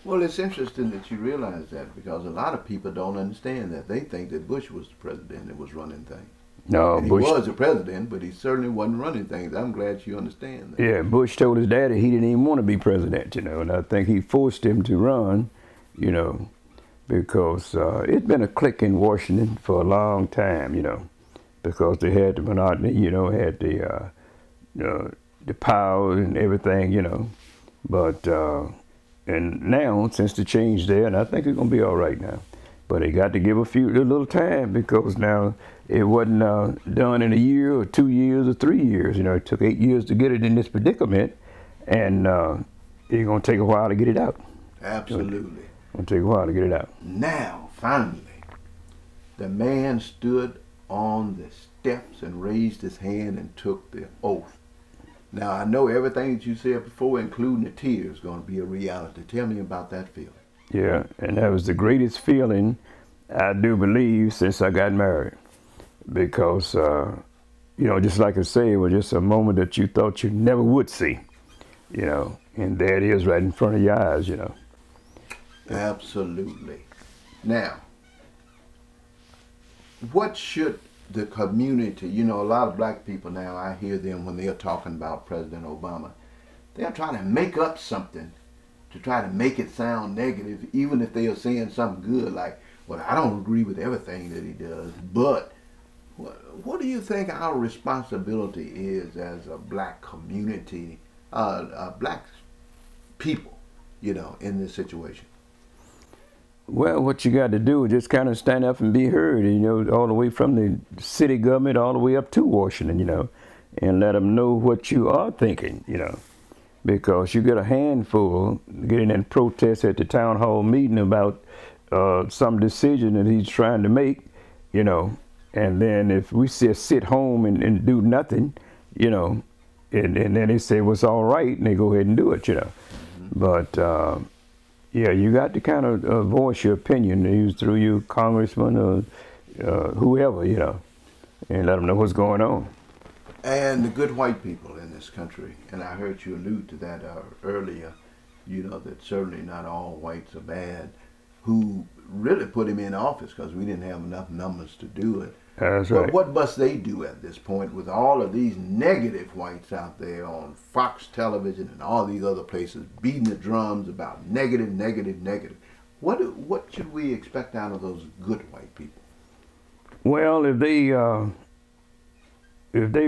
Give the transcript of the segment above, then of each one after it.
Well, it's interesting that you realize that because a lot of people don't understand that. They think that Bush was the president that was running things. No, And he Bush. was the president, but he certainly wasn't running things. I'm glad you understand that. Yeah, Bush told his daddy he didn't even want to be president, and I think he forced him to run, you know, because it's been a clique in Washington for a long time, because they had the monotony, had the power and everything, but and now since the change there, and I think it's gonna be all right now, but they got to give a little time because now it wasn't done in a year or 2 years or 3 years. It took 8 years to get it in this predicament, and it's gonna take a while to get it out. Absolutely. It's gonna take a while to get it out. Now, finally, the man stood on the steps and raised his hand and took the oath. Now, I know everything that you said before, including the tears, is going to be a reality. Tell me about that feeling. Yeah, and that was the greatest feeling, I do believe, since I got married. Because, just like I say, it was just a moment that you thought you never would see, and there it is right in front of your eyes, Absolutely. Now, what should the community, a lot of black people now, I hear them when they're talking about President Obama, they're trying to make up something to try to make it sound negative, even if they are saying something good, like, well, I don't agree with everything that he does, but what do you think our responsibility is as a black community, black people, in this situation? Well, what you got to do is just kind of stand up and be heard, all the way from the city government all the way up to Washington, and let them know what you are thinking, because you get a handful getting in protest at the town hall meeting about some decision that he's trying to make, and then if we just sit home and do nothing, and then they say what's all right and they go ahead and do it, Mm-hmm. But yeah, you got to kind of voice your opinion through your congressman or whoever, and let them know what's going on. And the good white people in this country, and I heard you allude to that earlier, that certainly not all whites are bad, who really put him in office because we didn't have enough numbers to do it. That's right. But what must they do at this point with all of these negative whites out there on Fox television and all these other places beating the drums about negative, negative, negative? What should we expect out of those good white people? Well, if they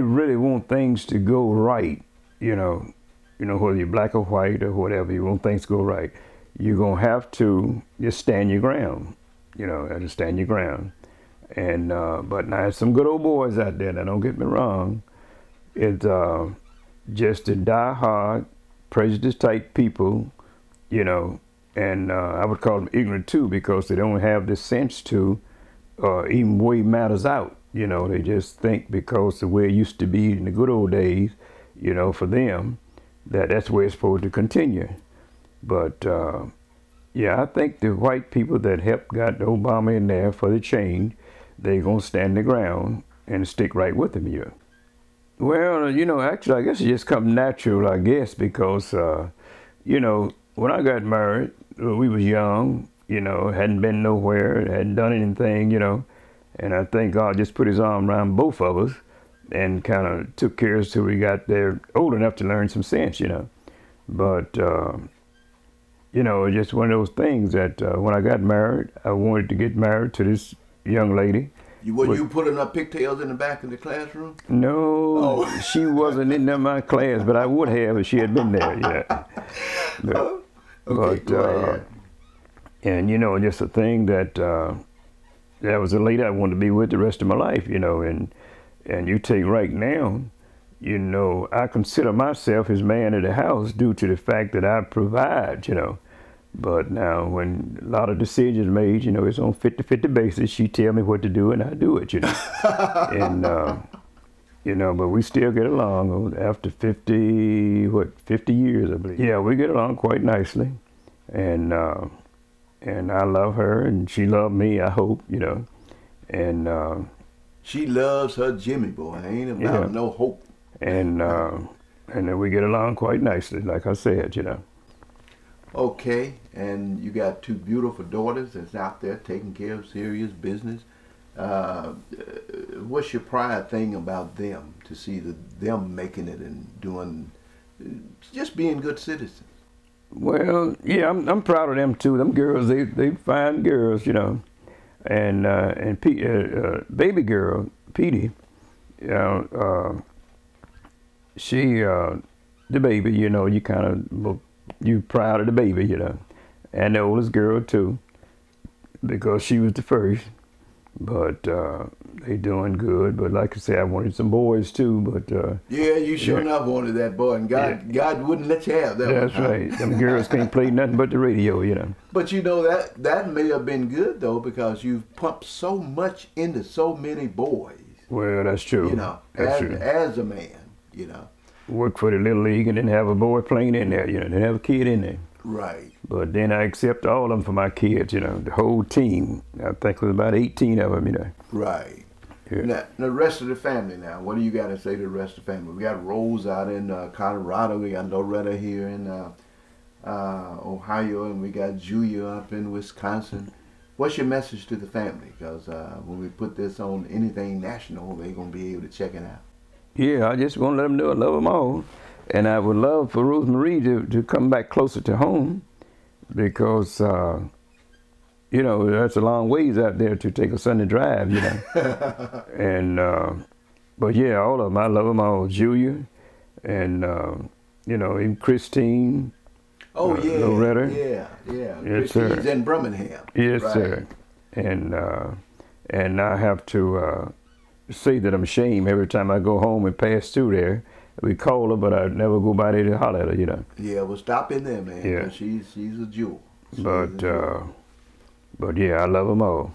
really want things to go right, whether you're black or white or whatever, you want things to go right, you're gonna have to just stand your ground. Have to stand your ground. And but now there's some good old boys out there. Now don't get me wrong. It's just the die-hard, prejudice-type people, and I would call them ignorant too because they don't have the sense to even weigh matters out. They just think because the way it used to be in the good old days, for them, that's where it's supposed to continue. But yeah, I think the white people that helped got Obama in there for the change, they're going to stand the ground and stick right with him, Well, actually, I guess it just comes natural, I guess, because, when I got married, we was young, hadn't been nowhere, hadn't done anything, and I think God just put his arm around both of us and kind of took care of us till we got there old enough to learn some sense, But, just one of those things that when I got married, I wanted to get married to this young lady. Were you putting up pigtails in the back of the classroom? No, she wasn't in my class, but I would have if she had been there, But, Okay, go ahead. And just a thing that that was a lady I wanted to be with the rest of my life, and you take right now, I consider myself his man of the house due to the fact that I provide, But now when a lot of decisions made, it's on 50-50 basis, she tell me what to do and I do it, And, but we still get along after 50 years, I believe. Yeah, we get along quite nicely. And I love her and she loved me, I hope, And she loves her Jimmy boy. Ain't about no hope. And then we get along quite nicely, like I said, Okay, and you got two beautiful daughters that's out there taking care of serious business. Uh, what's your pride thing about them to see them making it and doing, just being good citizens? Well, yeah, I'm proud of them too. Them girls, they fine girls, you know. Baby girl, Petey, you know, she the baby, you know, you kind of you proud of the baby, you know, and the oldest girl too, because she was the first. But they doing good. But like I say, I wanted some boys too. But Yeah, you sure yeah, enough wanted that boy, and God wouldn't let you have that one. that's Huh? right. Them girls can't play nothing but the radio, you know. But you know that may have been good though, because you've pumped so much into so many boys. Well, that's true. You know, That's as true. as a man, you know. Worked for the little league and didn't have a boy playing in there, you know. Didn't have a kid in there. Right. But then I accept all of them for my kids, you know, the whole team. I think it was about 18 of them, you know. Right. Yeah. Now, the rest of the family now, what do you got to say to the rest of the family? We got Rose out in Colorado. We got Loretta here in Ohio. And we got Julia up in Wisconsin. What's your message to the family? Because when we put this on anything national, they're going to be able to check it out. Yeah, I just want to let them know I love them all. And I would love for Rosemary to come back closer to home because, you know, that's a long ways out there to take a Sunday drive, you know. And, but yeah, all of them, I love them all. Julia and, you know, even Christine. Oh, yeah. Loretta. Yeah. Yes, sir. Christine's in Birmingham. Yes, Right. sir. And I have to say that I'm ashamed every time I go home and pass through there. We call her, but I never go by there to holler at her, you know. Yeah, well, stop in there, man. Yeah. 'Cause she's a jewel. She's a But jewel. but yeah, I love them all.